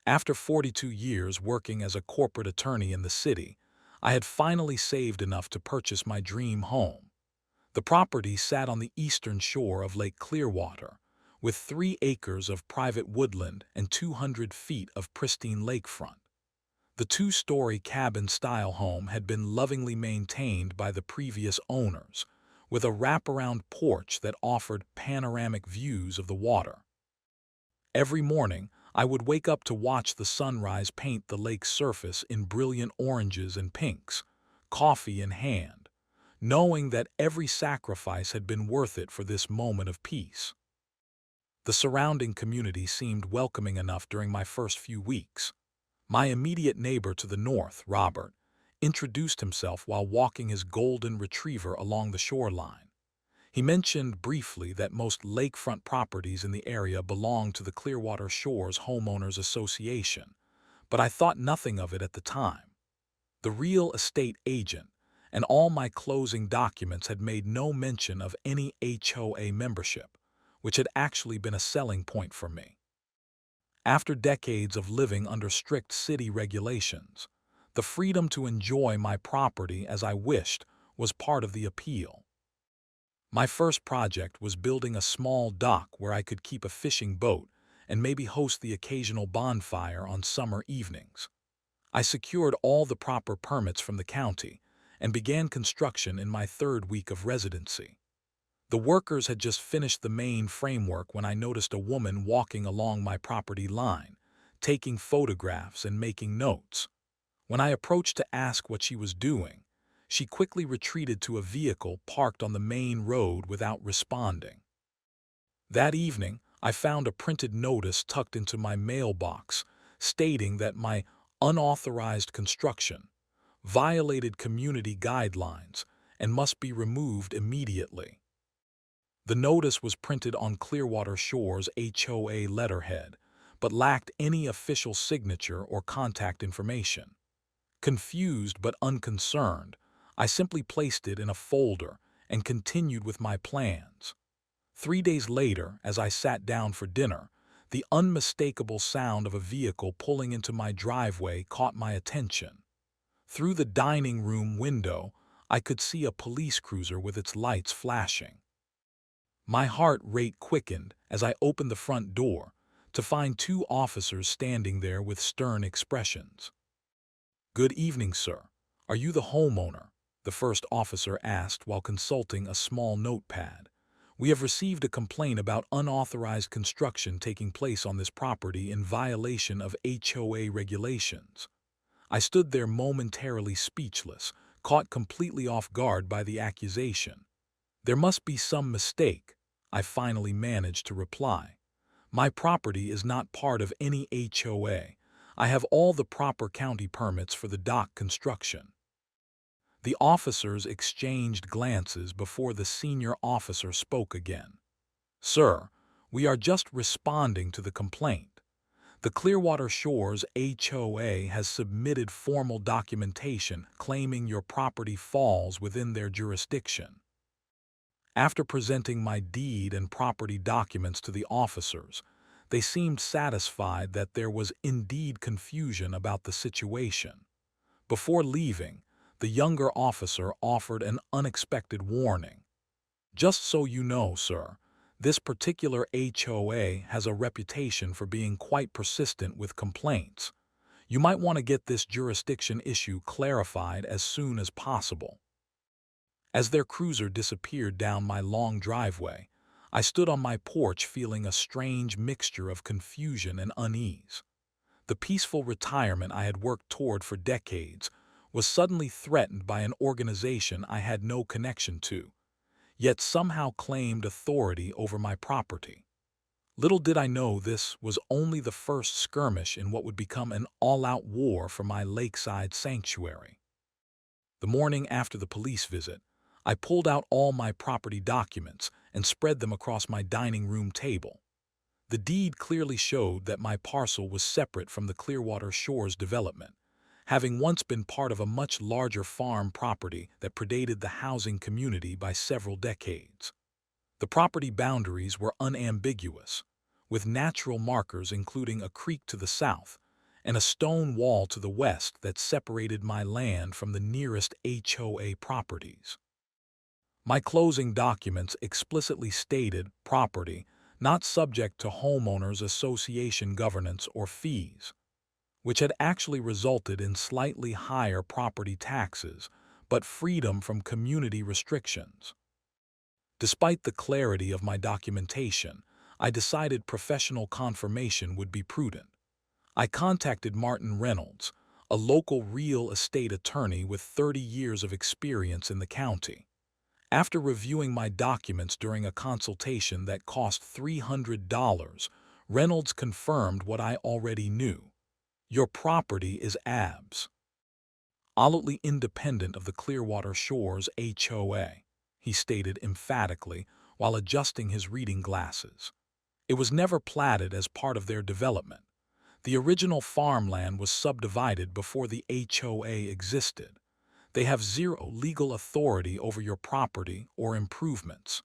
After 42 years working as a corporate attorney in the city, I had finally saved enough to purchase my dream home. The property sat on the eastern shore of Lake Clearwater, with 3 acres of private woodland and 200 feet of pristine lakefront. The 2-story cabin-style home had been lovingly maintained by the previous owners, with a wraparound porch that offered panoramic views of the water. Every morning, I would wake up to watch the sunrise paint the lake's surface in brilliant oranges and pinks, coffee in hand, knowing that every sacrifice had been worth it for this moment of peace. The surrounding community seemed welcoming enough during my first few weeks. My immediate neighbor to the north, Robert, introduced himself while walking his golden retriever along the shoreline. He mentioned briefly that most lakefront properties in the area belong to the Clearwater Shores Homeowners Association, but I thought nothing of it at the time. The real estate agent and all my closing documents had made no mention of any HOA membership, which had actually been a selling point for me. After decades of living under strict city regulations, the freedom to enjoy my property as I wished was part of the appeal. My first project was building a small dock where I could keep a fishing boat and maybe host the occasional bonfire on summer evenings. I secured all the proper permits from the county and began construction in my 3rd week of residency. The workers had just finished the main framework when I noticed a woman walking along my property line, taking photographs and making notes. When I approached to ask what she was doing, she quickly retreated to a vehicle parked on the main road without responding. That evening, I found a printed notice tucked into my mailbox stating that my unauthorized construction violated community guidelines and must be removed immediately. The notice was printed on Clearwater Shores HOA letterhead, but lacked any official signature or contact information. Confused but unconcerned, I simply placed it in a folder and continued with my plans. 3 days later, as I sat down for dinner, the unmistakable sound of a vehicle pulling into my driveway caught my attention. Through the dining room window, I could see a police cruiser with its lights flashing. My heart rate quickened as I opened the front door to find 2 officers standing there with stern expressions. "Good evening, sir. Are you the homeowner?" the first officer asked while consulting a small notepad. "We have received a complaint about unauthorized construction taking place on this property in violation of HOA regulations." I stood there momentarily speechless, caught completely off guard by the accusation. "There must be some mistake," I finally managed to reply. "My property is not part of any HOA. I have all the proper county permits for the dock construction." The officers exchanged glances before the senior officer spoke again. "Sir, we are just responding to the complaint. The Clearwater Shores HOA has submitted formal documentation claiming your property falls within their jurisdiction." After presenting my deed and property documents to the officers, they seemed satisfied that there was indeed confusion about the situation. Before leaving, the younger officer offered an unexpected warning. "Just so you know, sir, this particular HOA has a reputation for being quite persistent with complaints. You might want to get this jurisdiction issue clarified as soon as possible." As their cruiser disappeared down my long driveway, I stood on my porch feeling a strange mixture of confusion and unease. The peaceful retirement I had worked toward for decades was suddenly threatened by an organization I had no connection to, yet somehow claimed authority over my property. Little did I know this was only the first skirmish in what would become an all-out war for my lakeside sanctuary. The morning after the police visit, I pulled out all my property documents and spread them across my dining room table. The deed clearly showed that my parcel was separate from the Clearwater Shores development, having once been part of a much larger farm property that predated the housing community by several decades. The property boundaries were unambiguous, with natural markers including a creek to the south and a stone wall to the west that separated my land from the nearest HOA properties. My closing documents explicitly stated property not subject to homeowners association governance or fees, which had actually resulted in slightly higher property taxes, but freedom from community restrictions. Despite the clarity of my documentation, I decided professional confirmation would be prudent. I contacted Martin Reynolds, a local real estate attorney with 30 years of experience in the county. After reviewing my documents during a consultation that cost $300, Reynolds confirmed what I already knew. Your property is absolutely independent of the Clearwater Shores HOA, he stated emphatically while adjusting his reading glasses. It was never platted as part of their development. The original farmland was subdivided before the HOA existed. They have zero legal authority over your property or improvements.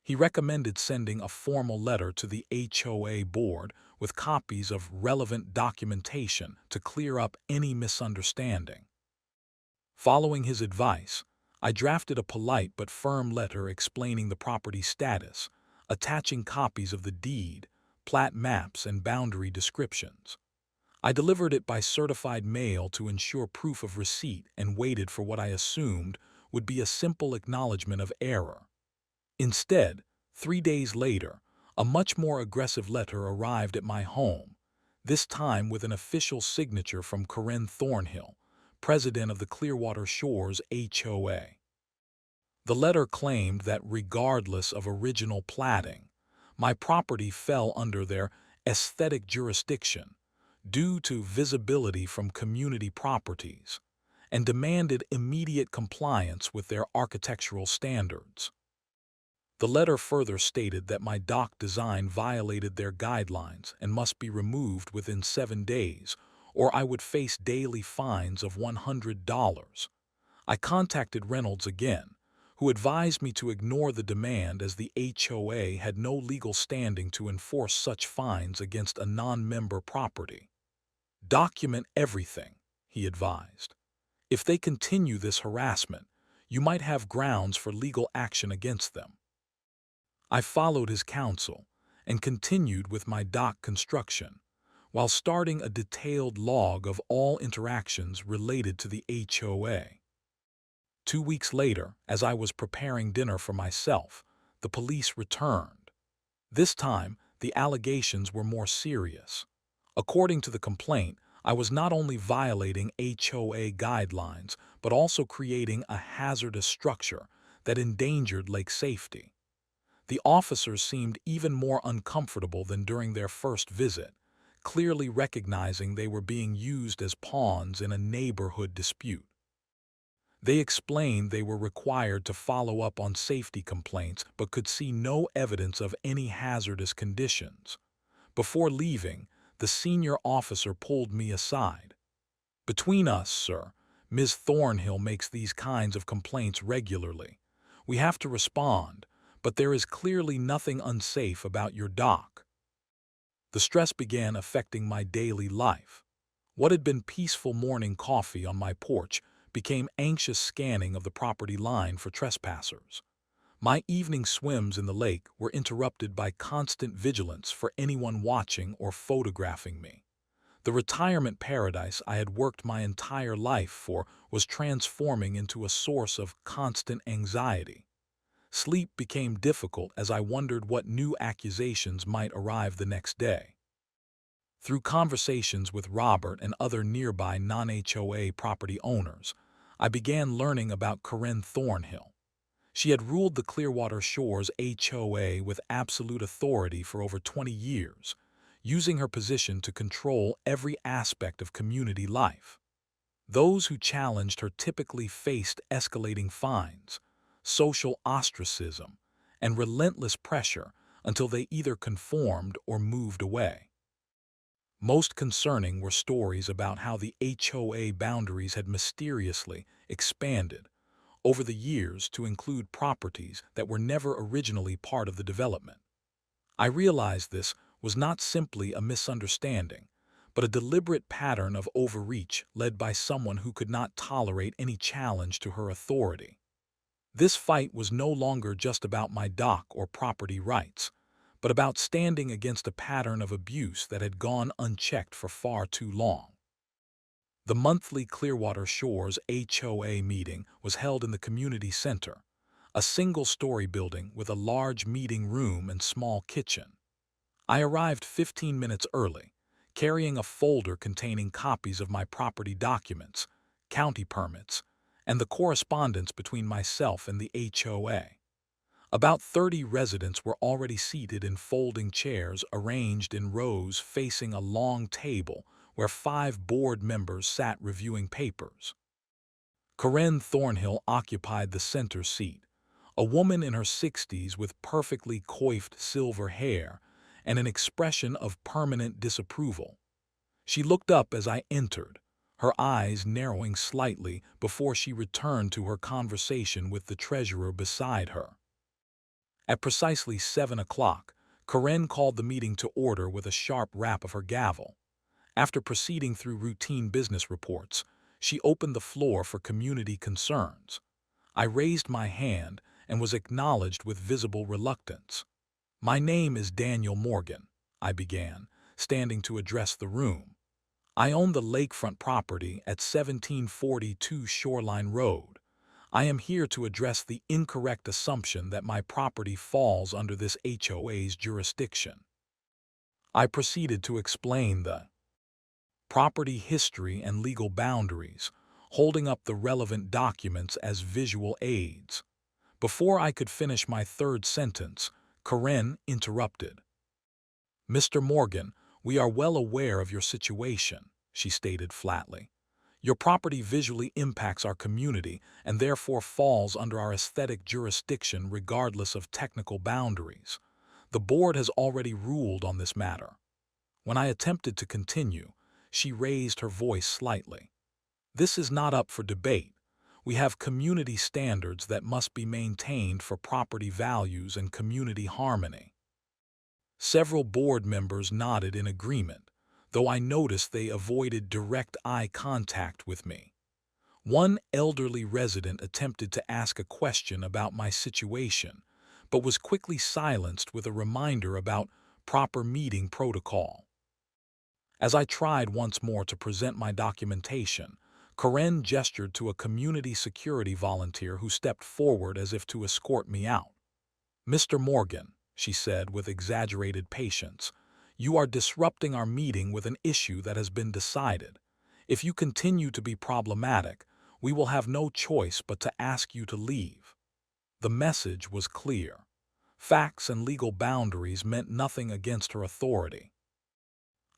He recommended sending a formal letter to the HOA board with copies of relevant documentation to clear up any misunderstanding. Following his advice, I drafted a polite but firm letter explaining the property status, attaching copies of the deed, plat maps, and boundary descriptions. I delivered it by certified mail to ensure proof of receipt and waited for what I assumed would be a simple acknowledgement of error. Instead, 3 days later, a much more aggressive letter arrived at my home, this time with an official signature from Karen Thornhill, president of the Clearwater Shores HOA. The letter claimed that regardless of original platting, my property fell under their aesthetic jurisdiction due to visibility from community properties, and demanded immediate compliance with their architectural standards. The letter further stated that my dock design violated their guidelines and must be removed within 7 days, or I would face daily fines of $100. I contacted Reynolds again, who advised me to ignore the demand as the HOA had no legal standing to enforce such fines against a non-member property. Document everything, he advised. If they continue this harassment, you might have grounds for legal action against them. I followed his counsel and continued with my dock construction, while starting a detailed log of all interactions related to the HOA. 2 weeks later, as I was preparing dinner for myself, the police returned. This time, the allegations were more serious. According to the complaint, I was not only violating HOA guidelines, but also creating a hazardous structure that endangered lake safety. The officers seemed even more uncomfortable than during their first visit, clearly recognizing they were being used as pawns in a neighborhood dispute. They explained they were required to follow up on safety complaints but could see no evidence of any hazardous conditions. Before leaving, the senior officer pulled me aside. "Between us, sir, Ms. Thornhill makes these kinds of complaints regularly. We have to respond, but there is clearly nothing unsafe about your dock." The stress began affecting my daily life. What had been peaceful morning coffee on my porch became anxious scanning of the property line for trespassers. My evening swims in the lake were interrupted by constant vigilance for anyone watching or photographing me. The retirement paradise I had worked my entire life for was transforming into a source of constant anxiety. Sleep became difficult as I wondered what new accusations might arrive the next day. Through conversations with Robert and other nearby non-HOA property owners, I began learning about Karen Thornhill. She had ruled the Clearwater Shores HOA with absolute authority for over 20 years, using her position to control every aspect of community life. Those who challenged her typically faced escalating fines, social ostracism, and relentless pressure until they either conformed or moved away. Most concerning were stories about how the HOA boundaries had mysteriously expanded over the years to include properties that were never originally part of the development. I realized this was not simply a misunderstanding, but a deliberate pattern of overreach led by someone who could not tolerate any challenge to her authority. This fight was no longer just about my dock or property rights, but about standing against a pattern of abuse that had gone unchecked for far too long. The monthly Clearwater Shores HOA meeting was held in the community center, a single-story building with a large meeting room and small kitchen. I arrived 15 minutes early, carrying a folder containing copies of my property documents, county permits, and the correspondence between myself and the HOA. About 30 residents were already seated in folding chairs arranged in rows facing a long table where 5 board members sat reviewing papers. Karen Thornhill occupied the center seat, a woman in her 60s with perfectly coiffed silver hair and an expression of permanent disapproval. She looked up as I entered, her eyes narrowing slightly before she returned to her conversation with the treasurer beside her. At precisely 7 o'clock, Karen called the meeting to order with a sharp rap of her gavel. After proceeding through routine business reports, she opened the floor for community concerns. I raised my hand and was acknowledged with visible reluctance. "My name is Daniel Morgan," I began, standing to address the room. "I own the lakefront property at 1742 Shoreline Road. I am here to address the incorrect assumption that my property falls under this HOA's jurisdiction." I proceeded to explain the property history and legal boundaries, holding up the relevant documents as visual aids. Before I could finish my third sentence, Karen interrupted. "Mr. Morgan, we are well aware of your situation," she stated flatly. "Your property visually impacts our community and therefore falls under our aesthetic jurisdiction regardless of technical boundaries. The board has already ruled on this matter." When I attempted to continue, she raised her voice slightly. "This is not up for debate. We have community standards that must be maintained for property values and community harmony." Several board members nodded in agreement, though I noticed they avoided direct eye contact with me. One elderly resident attempted to ask a question about my situation, but was quickly silenced with a reminder about proper meeting protocol. As I tried once more to present my documentation, Karen gestured to a community security volunteer who stepped forward as if to escort me out. "Mr. Morgan," she said with exaggerated patience, "you are disrupting our meeting with an issue that has been decided. If you continue to be problematic, we will have no choice but to ask you to leave." The message was clear. Facts and legal boundaries meant nothing against her authority.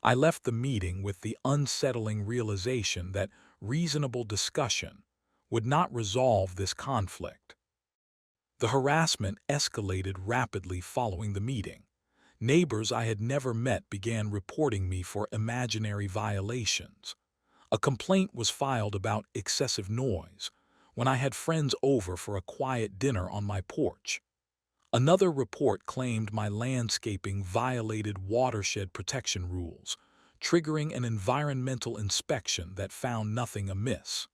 I left the meeting with the unsettling realization that reasonable discussion would not resolve this conflict. The harassment escalated rapidly following the meeting. Neighbors I had never met began reporting me for imaginary violations. A complaint was filed about excessive noise when I had friends over for a quiet dinner on my porch. Another report claimed my landscaping violated watershed protection rules, triggering an environmental inspection that found nothing amiss.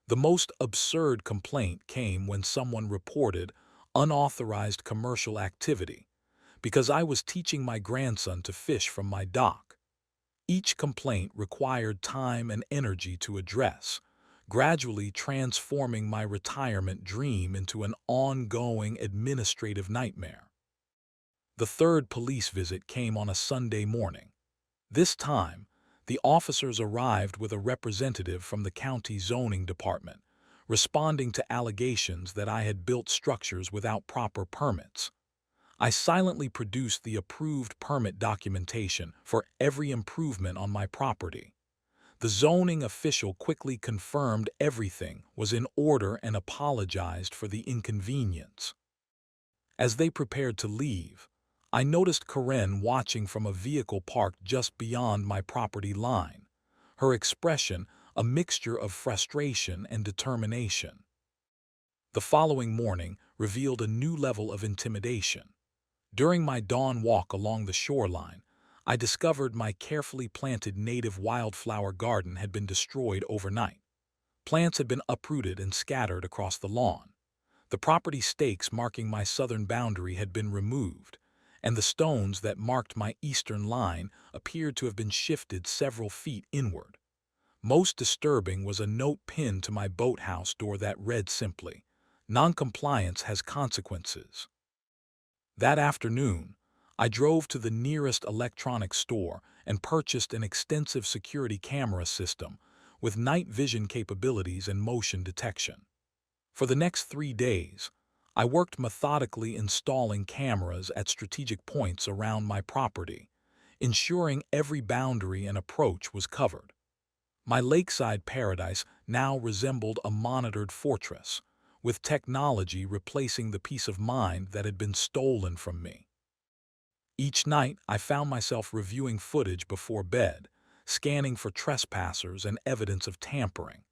The most absurd complaint came when someone reported unauthorized commercial activity because I was teaching my grandson to fish from my dock. Each complaint required time and energy to address, gradually transforming my retirement dream into an ongoing administrative nightmare. The third police visit came on a Sunday morning. This time, the officers arrived with a representative from the county zoning department, responding to allegations that I had built structures without proper permits. I silently produced the approved permit documentation for every improvement on my property. The zoning official quickly confirmed everything was in order and apologized for the inconvenience. As they prepared to leave, I noticed Karen watching from a vehicle parked just beyond my property line, her expression a mixture of frustration and determination. The following morning revealed a new level of intimidation. During my dawn walk along the shoreline, I discovered my carefully planted native wildflower garden had been destroyed overnight. Plants had been uprooted and scattered across the lawn. The property stakes marking my southern boundary had been removed, and the stones that marked my eastern line appeared to have been shifted several feet inward. Most disturbing was a note pinned to my boathouse door that read simply, "Noncompliance has consequences." That afternoon, I drove to the nearest electronics store and purchased an extensive security camera system with night vision capabilities and motion detection. For the next 3 days, I worked methodically installing cameras at strategic points around my property, ensuring every boundary and approach was covered. My lakeside paradise now resembled a monitored fortress, with technology replacing the peace of mind that had been stolen from me. Each night, I found myself reviewing footage before bed, scanning for trespassers and evidence of tampering.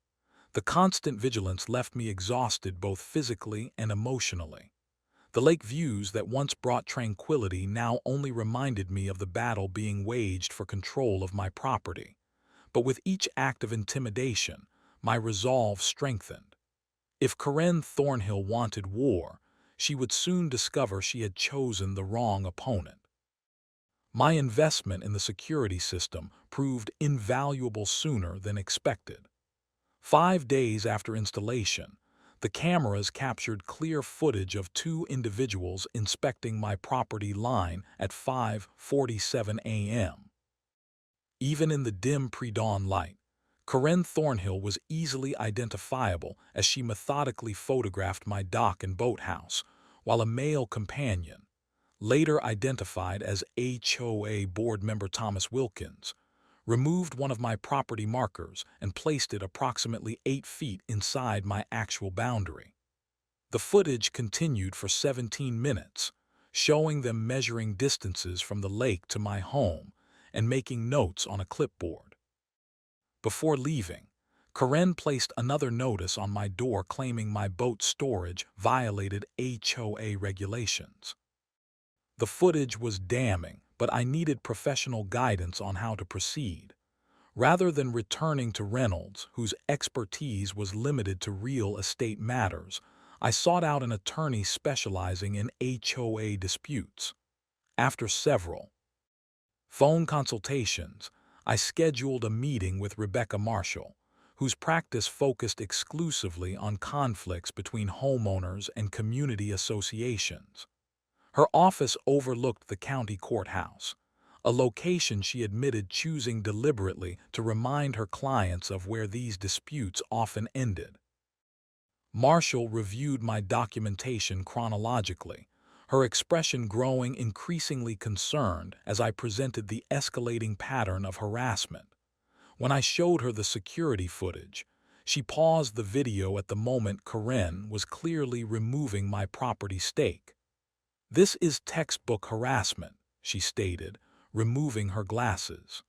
The constant vigilance left me exhausted both physically and emotionally. The lake views that once brought tranquility now only reminded me of the battle being waged for control of my property. But with each act of intimidation, my resolve strengthened. If Karen Thornhill wanted war, she would soon discover she had chosen the wrong opponent. My investment in the security system proved invaluable sooner than expected. 5 days after installation, the cameras captured clear footage of two individuals inspecting my property line at 5:47 a.m. Even in the dim pre-dawn light, Karen Thornhill was easily identifiable as she methodically photographed my dock and boathouse, while a male companion, later identified as HOA board member Thomas Wilkins, removed one of my property markers and placed it approximately 8 feet inside my actual boundary. The footage continued for 17 minutes, showing them measuring distances from the lake to my home and making notes on a clipboard. Before leaving, Karen placed another notice on my door claiming my boat storage violated HOA regulations. The footage was damning, but I needed professional guidance on how to proceed. Rather than returning to Reynolds, whose expertise was limited to real estate matters, I sought out an attorney specializing in HOA disputes. After several phone consultations, I scheduled a meeting with Rebecca Marshall, whose practice focused exclusively on conflicts between homeowners and community associations. Her office overlooked the county courthouse, a location she admitted choosing deliberately to remind her clients of where these disputes often ended. Marshall reviewed my documentation chronologically, her expression growing increasingly concerned as I presented the escalating pattern of harassment. When I showed her the security footage, she paused the video at the moment Karen was clearly removing my property stake. "This is textbook harassment," she stated, removing her glasses.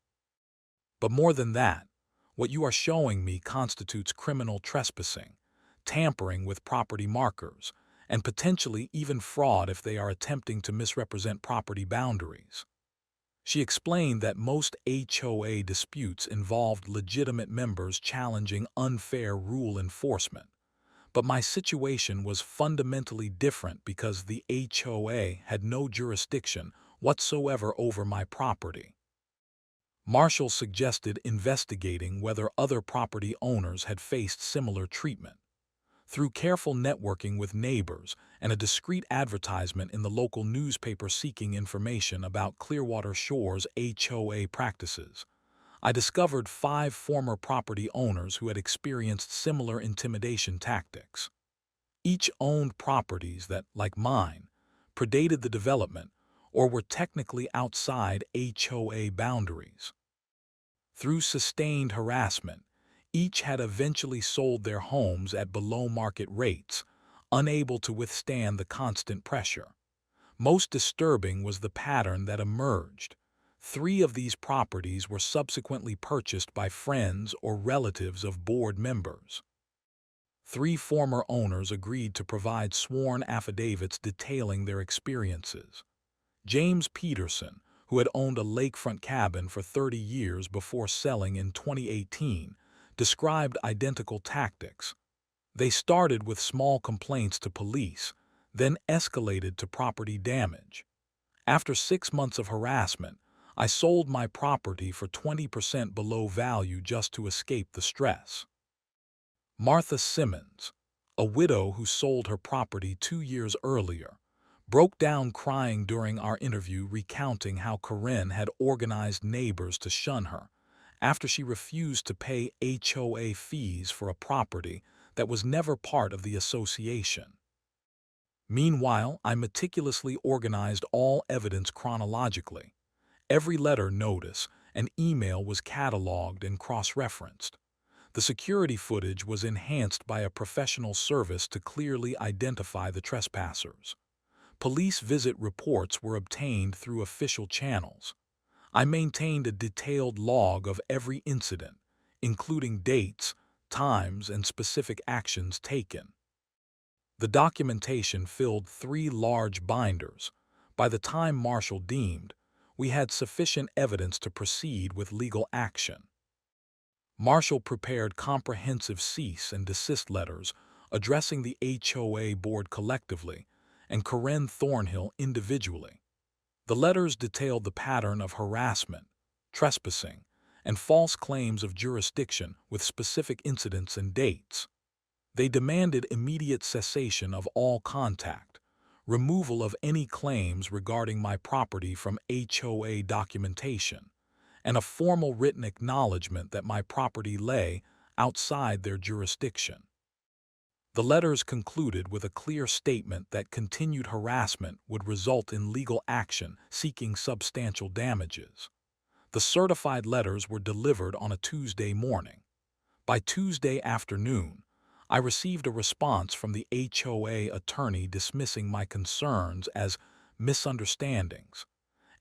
"But more than that, what you are showing me constitutes criminal trespassing, tampering with property markers, and potentially even fraud if they are attempting to misrepresent property boundaries." She explained that most HOA disputes involved legitimate members challenging unfair rule enforcement. But my situation was fundamentally different because the HOA had no jurisdiction whatsoever over my property. Marshall suggested investigating whether other property owners had faced similar treatment. Through careful networking with neighbors and a discreet advertisement in the local newspaper seeking information about Clearwater Shore's HOA practices, I discovered 5 former property owners who had experienced similar intimidation tactics. Each owned properties that, like mine, predated the development or were technically outside HOA boundaries. Through sustained harassment, each had eventually sold their homes at below-market rates, unable to withstand the constant pressure. Most disturbing was the pattern that emerged. 3 of these properties were subsequently purchased by friends or relatives of board members. 3 former owners agreed to provide sworn affidavits detailing their experiences. James Peterson, who had owned a lakefront cabin for 30 years before selling in 2018, described identical tactics. They started with small complaints to police, then escalated to property damage. After 6 months of harassment, I sold my property for 20% below value just to escape the stress. Martha Simmons, a widow who sold her property 2 years earlier, broke down crying during our interview, recounting how Karen had organized neighbors to shun her after she refused to pay HOA fees for a property that was never part of the association. Meanwhile, I meticulously organized all evidence chronologically. Every letter, notice, and email was cataloged and cross-referenced. The security footage was enhanced by a professional service to clearly identify the trespassers. Police visit reports were obtained through official channels. I maintained a detailed log of every incident, including dates, times, and specific actions taken. The documentation filled 3 large binders. By the time Marshall deemed, we had sufficient evidence to proceed with legal action. Marshall prepared comprehensive cease and desist letters addressing the HOA board collectively and Karen Thornhill individually. The letters detailed the pattern of harassment, trespassing, and false claims of jurisdiction with specific incidents and dates. They demanded immediate cessation of all contact, removal of any claims regarding my property from HOA documentation, and a formal written acknowledgement that my property lay outside their jurisdiction. The letters concluded with a clear statement that continued harassment would result in legal action seeking substantial damages. The certified letters were delivered on a Tuesday morning. By Tuesday afternoon, I received a response from the HOA attorney dismissing my concerns as misunderstandings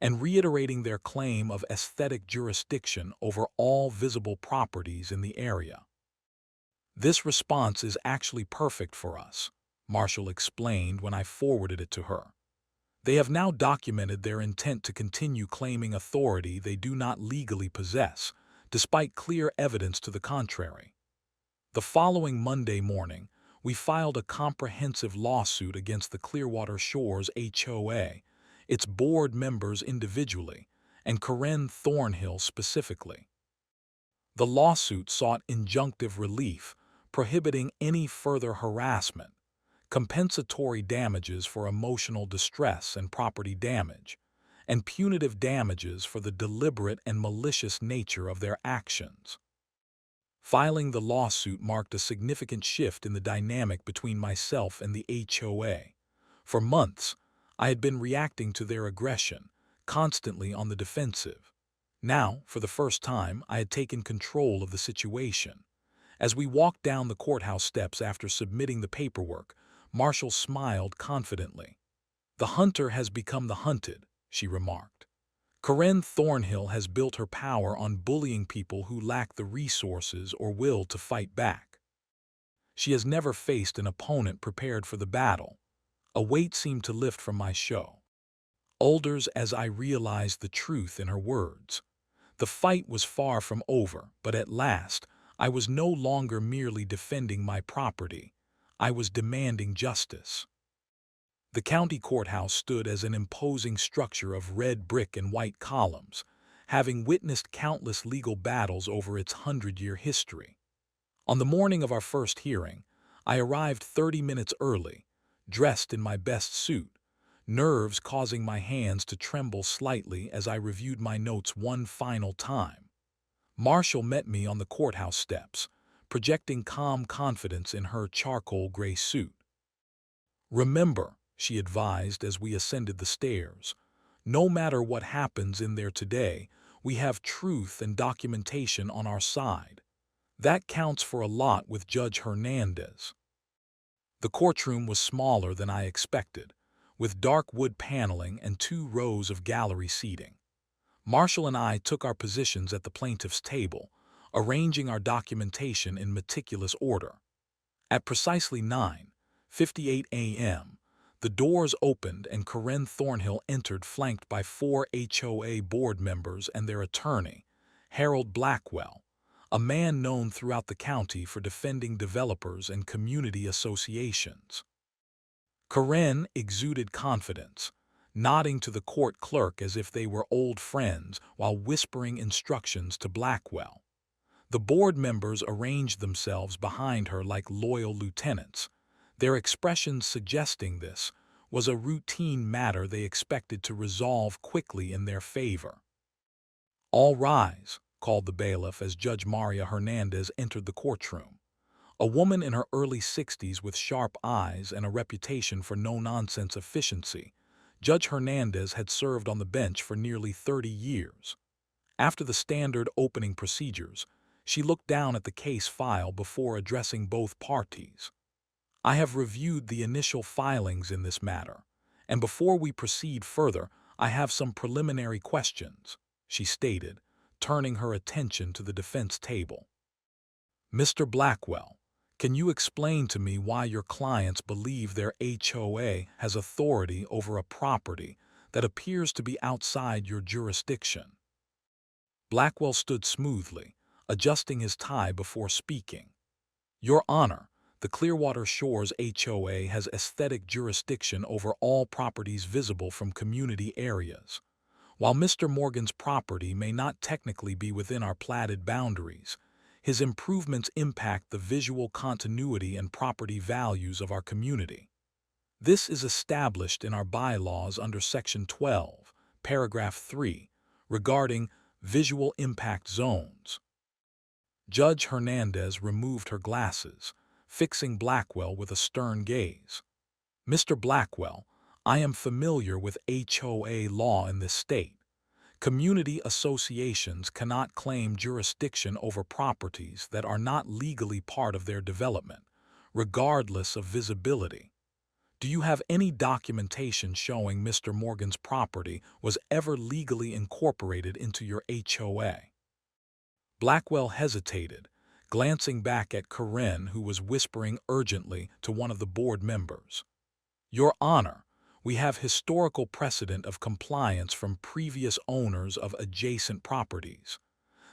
and reiterating their claim of aesthetic jurisdiction over all visible properties in the area. "This response is actually perfect for us," Marshall explained when I forwarded it to her. "They have now documented their intent to continue claiming authority they do not legally possess, despite clear evidence to the contrary." The following Monday morning, we filed a comprehensive lawsuit against the Clearwater Shores HOA, its board members individually, and Karen Thornhill specifically. The lawsuit sought injunctive relief, prohibiting any further harassment, compensatory damages for emotional distress and property damage, and punitive damages for the deliberate and malicious nature of their actions. Filing the lawsuit marked a significant shift in the dynamic between myself and the HOA. For months, I had been reacting to their aggression, constantly on the defensive. Now, for the first time, I had taken control of the situation. As we walked down the courthouse steps after submitting the paperwork, Marshall smiled confidently. "The hunter has become the hunted," she remarked. "Karen Thornhill has built her power on bullying people who lack the resources or will to fight back. She has never faced an opponent prepared for the battle." A weight seemed to lift from my shoulders as I realized the truth in her words. The fight was far from over, but at last, I was no longer merely defending my property. I was demanding justice. The county courthouse stood as an imposing structure of red brick and white columns, having witnessed countless legal battles over its 100-year history. On the morning of our first hearing, I arrived 30 minutes early, dressed in my best suit, nerves causing my hands to tremble slightly as I reviewed my notes one final time. Marshall met me on the courthouse steps, projecting calm confidence in her charcoal gray suit. "Remember," she advised as we ascended the stairs, "no matter what happens in there today, we have truth and documentation on our side. That counts for a lot with Judge Hernandez." The courtroom was smaller than I expected, with dark wood paneling and 2 rows of gallery seating. Marshall and I took our positions at the plaintiff's table, arranging our documentation in meticulous order. At precisely 9:58 a.m., The doors opened and Karen Thornhill entered, flanked by 4 HOA board members and their attorney, Harold Blackwell, a man known throughout the county for defending developers and community associations. Karen exuded confidence, nodding to the court clerk as if they were old friends while whispering instructions to Blackwell. The board members arranged themselves behind her like loyal lieutenants, their expressions suggesting this was a routine matter they expected to resolve quickly in their favor. "All rise," called the bailiff as Judge Maria Hernandez entered the courtroom. A woman in her early 60s with sharp eyes and a reputation for no-nonsense efficiency, Judge Hernandez had served on the bench for nearly 30 years. After the standard opening procedures, she looked down at the case file before addressing both parties. "I have reviewed the initial filings in this matter, and before we proceed further, I have some preliminary questions," she stated, turning her attention to the defense table. "Mr. Blackwell, can you explain to me why your clients believe their HOA has authority over a property that appears to be outside your jurisdiction?" Blackwell stood smoothly, adjusting his tie before speaking. "Your Honor, the Clearwater Shores HOA has aesthetic jurisdiction over all properties visible from community areas. While Mr. Morgan's property may not technically be within our platted boundaries, his improvements impact the visual continuity and property values of our community. This is established in our bylaws under Section 12, Paragraph 3, regarding visual impact zones." Judge Hernandez removed her glasses, fixing Blackwell with a stern gaze. "Mr. Blackwell, I am familiar with HOA law in this state. Community associations cannot claim jurisdiction over properties that are not legally part of their development, regardless of visibility. Do you have any documentation showing Mr. Morgan's property was ever legally incorporated into your HOA?" Blackwell hesitated, glancing back at Karen, who was whispering urgently to one of the board members. "Your Honor, we have historical precedent of compliance from previous owners of adjacent properties.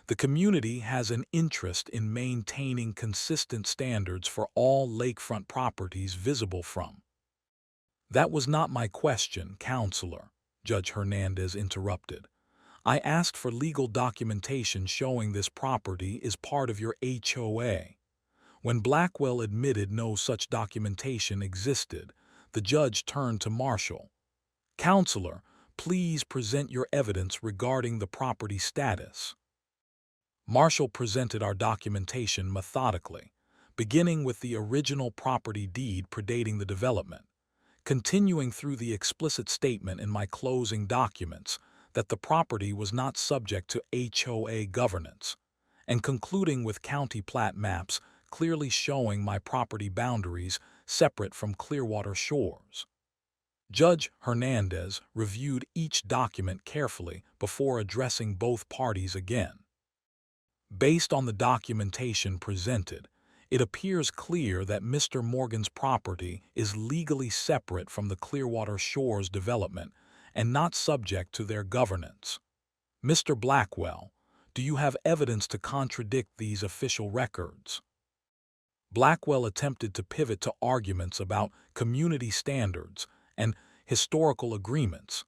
The community has an interest in maintaining consistent standards for all lakefront properties visible from—" "That was not my question, Counselor," Judge Hernandez interrupted. "I asked for legal documentation showing this property is part of your HOA. When Blackwell admitted no such documentation existed, the judge turned to Marshall. "Counselor, please present your evidence regarding the property status." Marshall presented our documentation methodically, beginning with the original property deed predating the development, continuing through the explicit statement in my closing documents that the property was not subject to HOA governance, and concluding with county plat maps clearly showing my property boundaries separate from Clearwater Shores. Judge Hernandez reviewed each document carefully before addressing both parties again. "Based on the documentation presented, it appears clear that Mr. Morgan's property is legally separate from the Clearwater Shores development and not subject to their governance. Mr. Blackwell, do you have evidence to contradict these official records?" Blackwell attempted to pivot to arguments about community standards and historical agreements,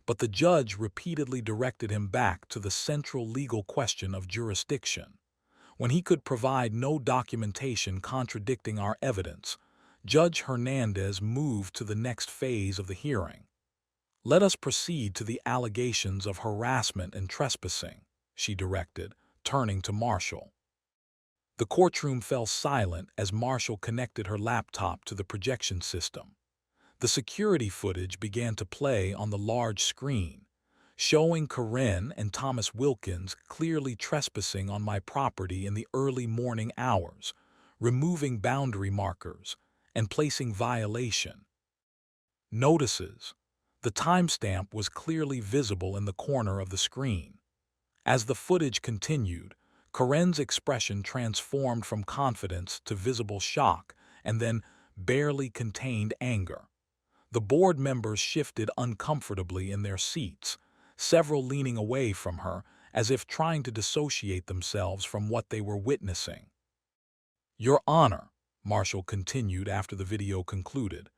but the judge repeatedly directed him back to the central legal question of jurisdiction. When he could provide no documentation contradicting our evidence, Judge Hernandez moved to the next phase of the hearing. "Let us proceed to the allegations of harassment and trespassing," she directed, turning to Marshall. The courtroom fell silent as Marshall connected her laptop to the projection system. The security footage began to play on the large screen, showing Karen and Thomas Wilkins clearly trespassing on my property in the early morning hours, removing boundary markers, and placing violation notices. The timestamp was clearly visible in the corner of the screen. As the footage continued, Karen's expression transformed from confidence to visible shock and then barely contained anger. The board members shifted uncomfortably in their seats, several leaning away from her as if trying to dissociate themselves from what they were witnessing. "Your Honor," Marshall continued after the video concluded,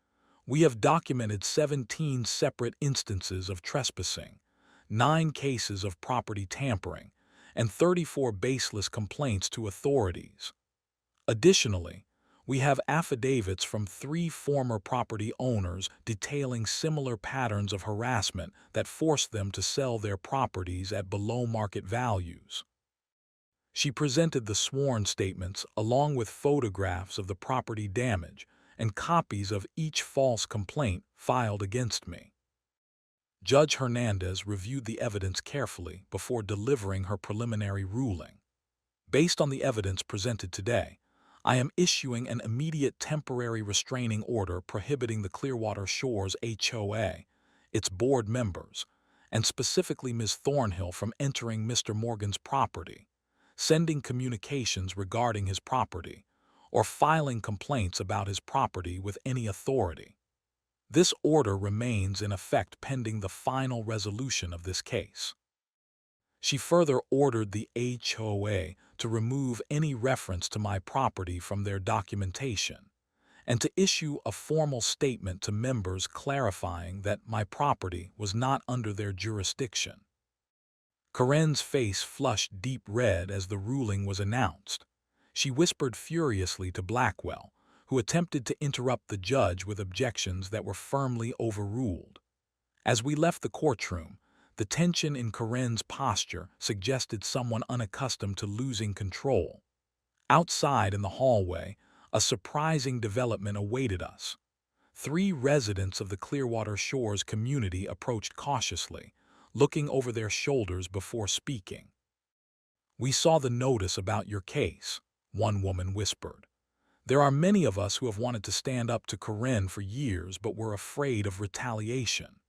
"we have documented 17 separate instances of trespassing, 9 cases of property tampering, and 34 baseless complaints to authorities. Additionally, we have affidavits from 3 former property owners detailing similar patterns of harassment that forced them to sell their properties at below-market values." She presented the sworn statements along with photographs of the property damage and copies of each false complaint filed against me. Judge Hernandez reviewed the evidence carefully before delivering her preliminary ruling. "Based on the evidence presented today, I am issuing an immediate temporary restraining order prohibiting the Clearwater Shores HOA, its board members, and specifically Ms. Thornhill from entering Mr. Morgan's property, sending communications regarding his property, or filing complaints about his property with any authority. This order remains in effect pending the final resolution of this case." She further ordered the HOA to remove any reference to my property from their documentation and to issue a formal statement to members clarifying that my property was not under their jurisdiction. Karen's face flushed deep red as the ruling was announced. She whispered furiously to Blackwell, who attempted to interrupt the judge with objections that were firmly overruled. As we left the courtroom, the tension in Karen's posture suggested someone unaccustomed to losing control. Outside in the hallway, a surprising development awaited us. 3 residents of the Clearwater Shores community approached cautiously, looking over their shoulders before speaking. "We saw the notice about your case," one woman whispered. "There are many of us who have wanted to stand up to Karen for years but were afraid of retaliation."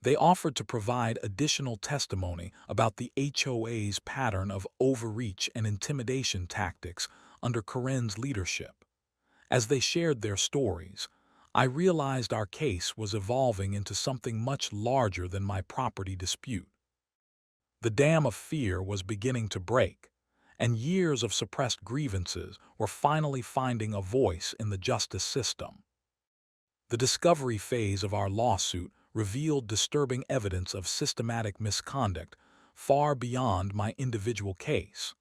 They offered to provide additional testimony about the HOA's pattern of overreach and intimidation tactics under Karen's leadership. As they shared their stories, I realized our case was evolving into something much larger than my property dispute. The dam of fear was beginning to break, and years of suppressed grievances were finally finding a voice in the justice system. The discovery phase of our lawsuit revealed disturbing evidence of systematic misconduct far beyond my individual case.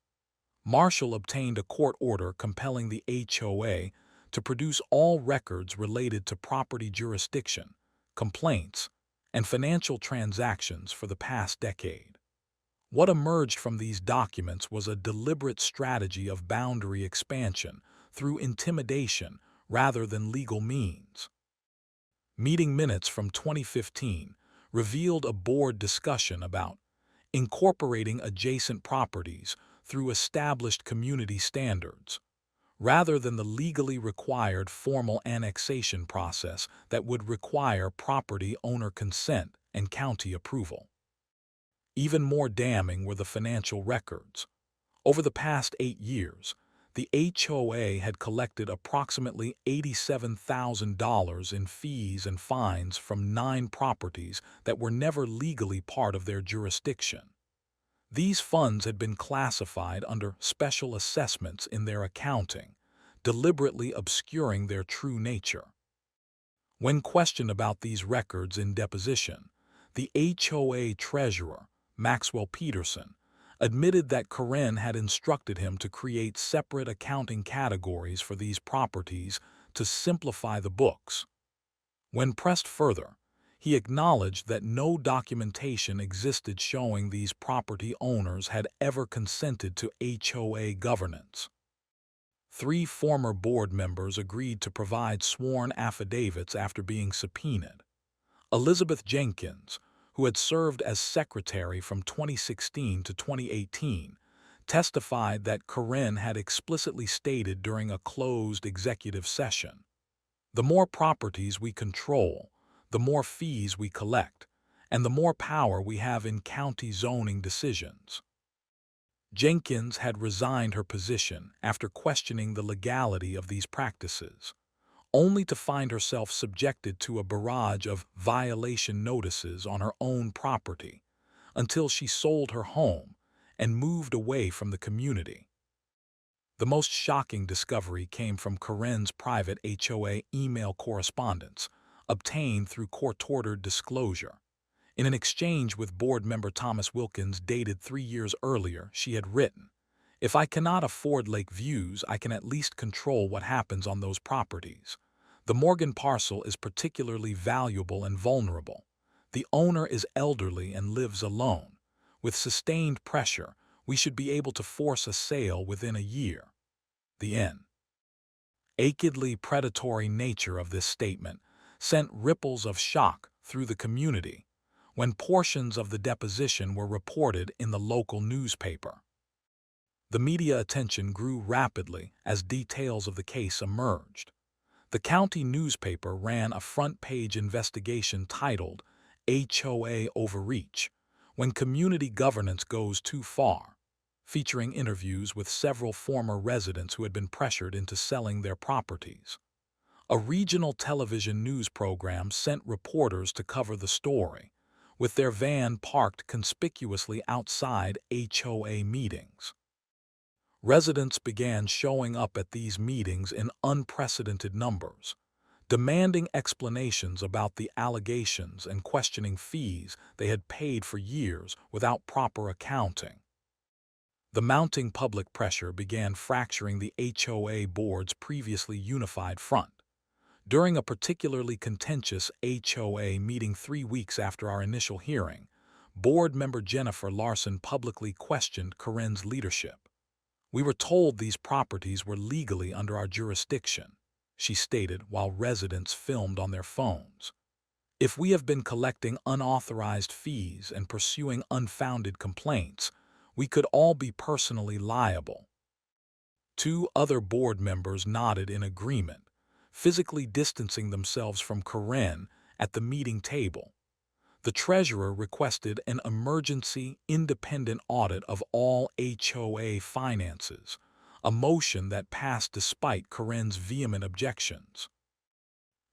Marshall obtained a court order compelling the HOA to produce all records related to property jurisdiction, complaints, and financial transactions for the past decade. What emerged from these documents was a deliberate strategy of boundary expansion through intimidation rather than legal means. Meeting minutes from 2015 revealed a board discussion about incorporating adjacent properties through established community standards, rather than the legally required formal annexation process that would require property owner consent and county approval. Even more damning were the financial records. Over the past 8 years, the HOA had collected approximately $87,000 in fees and fines from 9 properties that were never legally part of their jurisdiction. These funds had been classified under special assessments in their accounting, deliberately obscuring their true nature. When questioned about these records in deposition, the HOA treasurer, Maxwell Peterson, admitted that Karen had instructed him to create separate accounting categories for these properties to simplify the books. When pressed further, he acknowledged that no documentation existed showing these property owners had ever consented to HOA governance. 3 former board members agreed to provide sworn affidavits after being subpoenaed. Elizabeth Jenkins, who had served as secretary from 2016 to 2018, testified that Karen had explicitly stated during a closed executive session, "The more properties we control, the more fees we collect, and the more power we have in county zoning decisions." Jenkins had resigned her position after questioning the legality of these practices. only to find herself subjected to a barrage of violation notices on her own property until she sold her home and moved away from the community. The most shocking discovery came from Karen's private HOA email correspondence, obtained through court-ordered disclosure. In an exchange with board member Thomas Wilkins dated 3 years earlier, she had written, "If I cannot afford lake views, I can at least control what happens on those properties. The Morgan parcel is particularly valuable and vulnerable. The owner is elderly and lives alone. With sustained pressure, we should be able to force a sale within a year." The achingly predatory nature of this statement sent ripples of shock through the community when portions of the deposition were reported in the local newspaper. The media attention grew rapidly as details of the case emerged. The county newspaper ran a front-page investigation titled HOA Overreach, When Community Governance Goes Too Far, featuring interviews with several former residents who had been pressured into selling their properties. A regional television news program sent reporters to cover the story, with their van parked conspicuously outside HOA meetings. Residents began showing up at these meetings in unprecedented numbers, demanding explanations about the allegations and questioning fees they had paid for years without proper accounting. The mounting public pressure began fracturing the HOA board's previously unified front. During a particularly contentious HOA meeting 3 weeks after our initial hearing, board member Jennifer Larson publicly questioned Karen's leadership. "We were told these properties were legally under our jurisdiction," she stated while residents filmed on their phones. "If we have been collecting unauthorized fees and pursuing unfounded complaints, we could all be personally liable." 2 other board members nodded in agreement, physically distancing themselves from Karen at the meeting table. The treasurer requested an emergency, independent audit of all HOA finances, a motion that passed despite Karen's vehement objections.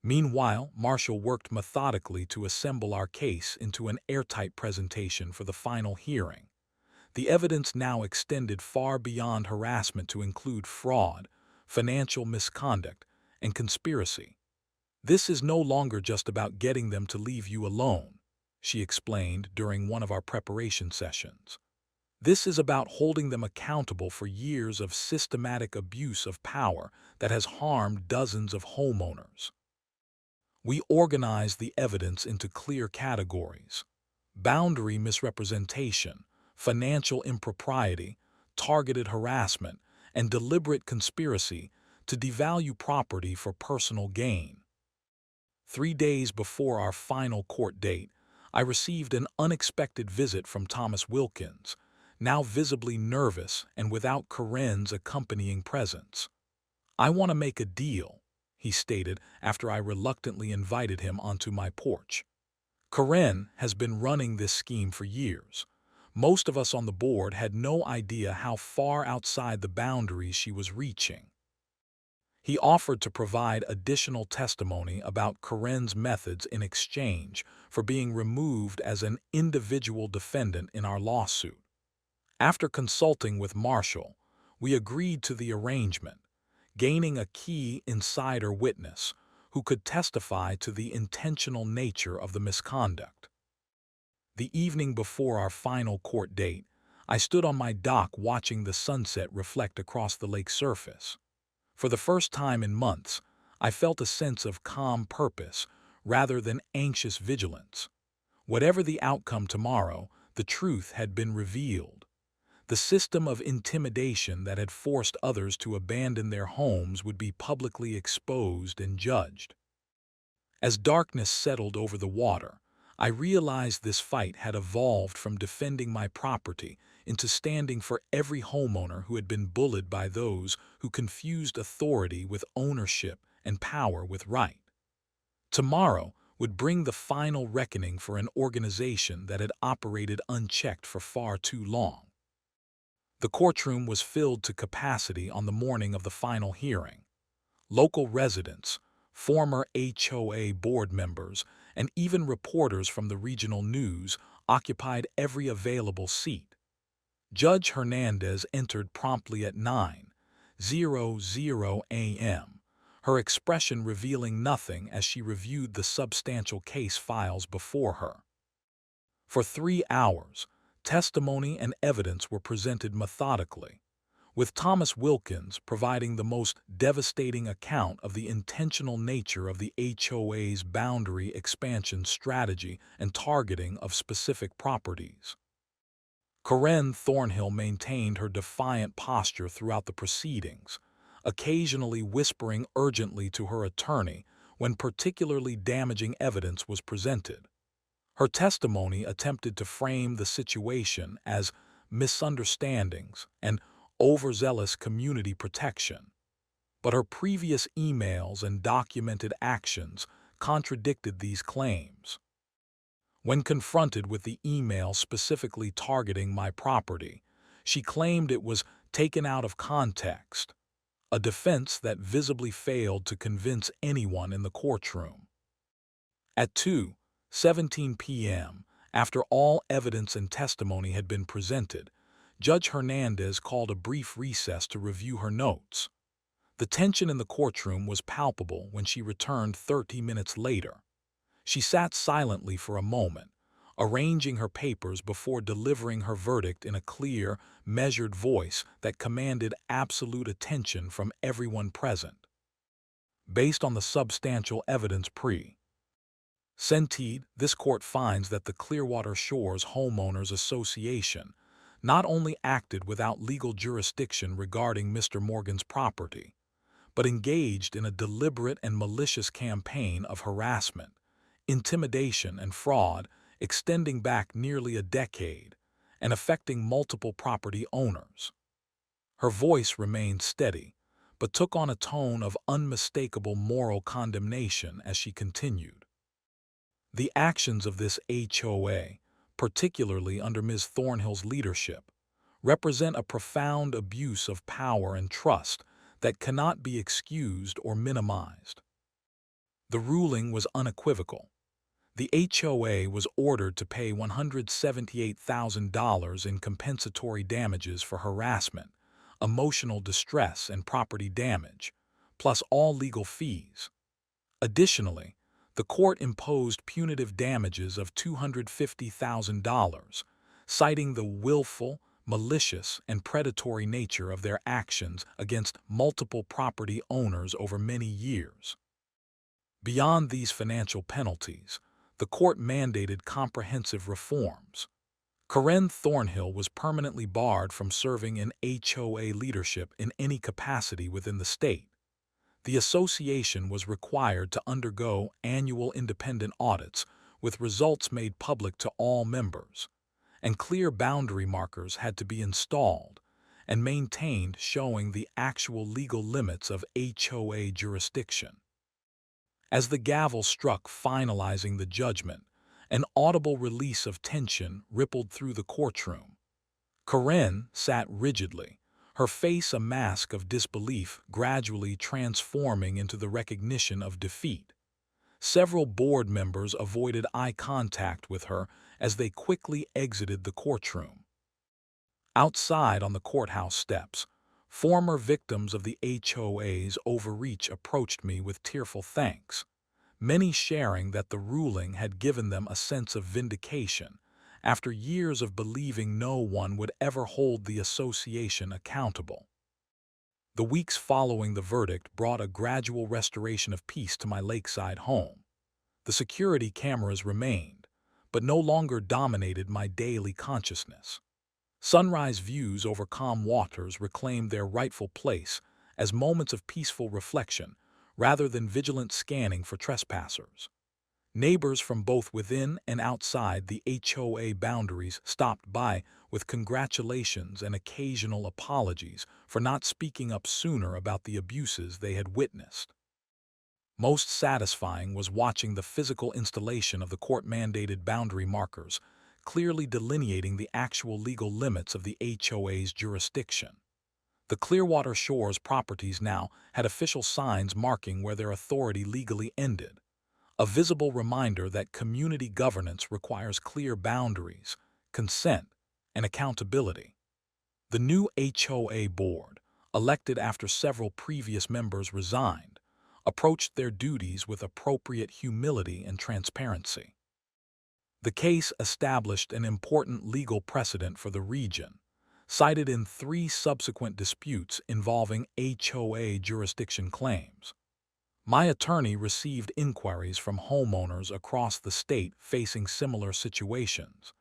Meanwhile, Marshall worked methodically to assemble our case into an airtight presentation for the final hearing. The evidence now extended far beyond harassment to include fraud, financial misconduct, and conspiracy. "This is no longer just about getting them to leave you alone," she explained during one of our preparation sessions. "This is about holding them accountable for years of systematic abuse of power that has harmed dozens of homeowners." We organized the evidence into clear categories: boundary misrepresentation, financial impropriety, targeted harassment, and deliberate conspiracy to devalue property for personal gain. 3 days before our final court date, I received an unexpected visit from Thomas Wilkins, now visibly nervous and without Karen's accompanying presence. "I want to make a deal," he stated after I reluctantly invited him onto my porch. "Karen has been running this scheme for years. Most of us on the board had no idea how far outside the boundaries she was reaching." He offered to provide additional testimony about Karen's methods in exchange for being removed as an individual defendant in our lawsuit. After consulting with Marshall, we agreed to the arrangement, gaining a key insider witness who could testify to the intentional nature of the misconduct. The evening before our final court date, I stood on my dock watching the sunset reflect across the lake surface. For the first time in months, I felt a sense of calm purpose rather than anxious vigilance. Whatever the outcome tomorrow, the truth had been revealed. The system of intimidation that had forced others to abandon their homes would be publicly exposed and judged. As darkness settled over the water, I realized this fight had evolved from defending my property into standing for every homeowner who had been bullied by those who confused authority with ownership and power with right. Tomorrow would bring the final reckoning for an organization that had operated unchecked for far too long. The courtroom was filled to capacity on the morning of the final hearing. Local residents, former HOA board members, and even reporters from the regional news occupied every available seat. Judge Hernandez entered promptly at 9:00 a.m., her expression revealing nothing as she reviewed the substantial case files before her. For 3 hours, testimony and evidence were presented methodically, with Thomas Wilkins providing the most devastating account of the intentional nature of the HOA's boundary expansion strategy and targeting of specific properties. Karen Thornhill maintained her defiant posture throughout the proceedings, occasionally whispering urgently to her attorney when particularly damaging evidence was presented. Her testimony attempted to frame the situation as misunderstandings and overzealous community protection, but her previous emails and documented actions contradicted these claims. When confronted with the email specifically targeting my property, she claimed it was taken out of context, a defense that visibly failed to convince anyone in the courtroom. At 2:17 p.m., after all evidence and testimony had been presented, Judge Hernandez called a brief recess to review her notes. The tension in the courtroom was palpable when she returned 30 minutes later. She sat silently for a moment, arranging her papers before delivering her verdict in a clear, measured voice that commanded absolute attention from everyone present. Based on the substantial evidence presented, this court finds that the Clearwater Shores Homeowners Association not only acted without legal jurisdiction regarding Mr. Morgan's property, but engaged in a deliberate and malicious campaign of harassment, intimidation, and fraud extending back nearly a decade and affecting multiple property owners. Her voice remained steady, but took on a tone of unmistakable moral condemnation as she continued. The actions of this HOA, particularly under Ms. Thornhill's leadership, represent a profound abuse of power and trust that cannot be excused or minimized. The ruling was unequivocal. The HOA was ordered to pay $178,000 in compensatory damages for harassment, emotional distress, and property damage, plus all legal fees. Additionally, the court imposed punitive damages of $250,000, citing the willful, malicious, and predatory nature of their actions against multiple property owners over many years. Beyond these financial penalties, the court mandated comprehensive reforms. Karen Thornhill was permanently barred from serving in HOA leadership in any capacity within the state. The association was required to undergo annual independent audits with results made public to all members, and clear boundary markers had to be installed and maintained showing the actual legal limits of HOA jurisdiction. As the gavel struck finalizing the judgment, an audible release of tension rippled through the courtroom. Karen sat rigidly, her face a mask of disbelief gradually transforming into the recognition of defeat. Several board members avoided eye contact with her as they quickly exited the courtroom. Outside on the courthouse steps, former victims of the HOA's overreach approached me with tearful thanks, many sharing that the ruling had given them a sense of vindication after years of believing no one would ever hold the association accountable. The weeks following the verdict brought a gradual restoration of peace to my Lakeside home. The security cameras remained, but no longer dominated my daily consciousness. Sunrise views over calm waters reclaimed their rightful place as moments of peaceful reflection rather than vigilant scanning for trespassers. Neighbors from both within and outside the HOA boundaries stopped by with congratulations and occasional apologies for not speaking up sooner about the abuses they had witnessed. Most satisfying was watching the physical installation of the court-mandated boundary markers, clearly delineating the actual legal limits of the HOA's jurisdiction. The Clearwater Shores properties now had official signs marking where their authority legally ended, a visible reminder that community governance requires clear boundaries, consent, and accountability. The new HOA board, elected after several previous members resigned, approached their duties with appropriate humility and transparency. The case established an important legal precedent for the region, cited in 3 subsequent disputes involving HOA jurisdiction claims. My attorney received inquiries from homeowners across the state facing similar situations,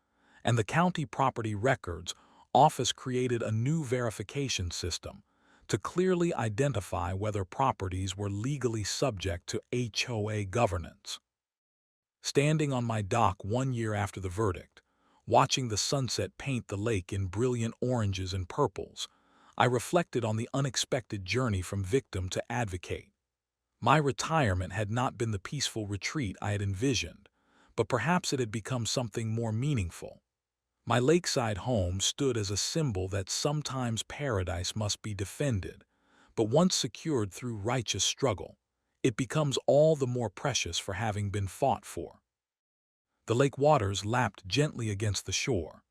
and the County Property Records Office created a new verification system to clearly identify whether properties were legally subject to HOA governance. Standing on my dock 1 year after the verdict, watching the sunset paint the lake in brilliant oranges and purples, I reflected on the unexpected journey from victim to advocate. My retirement had not been the peaceful retreat I had envisioned, but perhaps it had become something more meaningful. My lakeside home stood as a symbol that sometimes paradise must be defended, but once secured through righteous struggle, it becomes all the more precious for having been fought for. The lake waters lapped gently against the shore,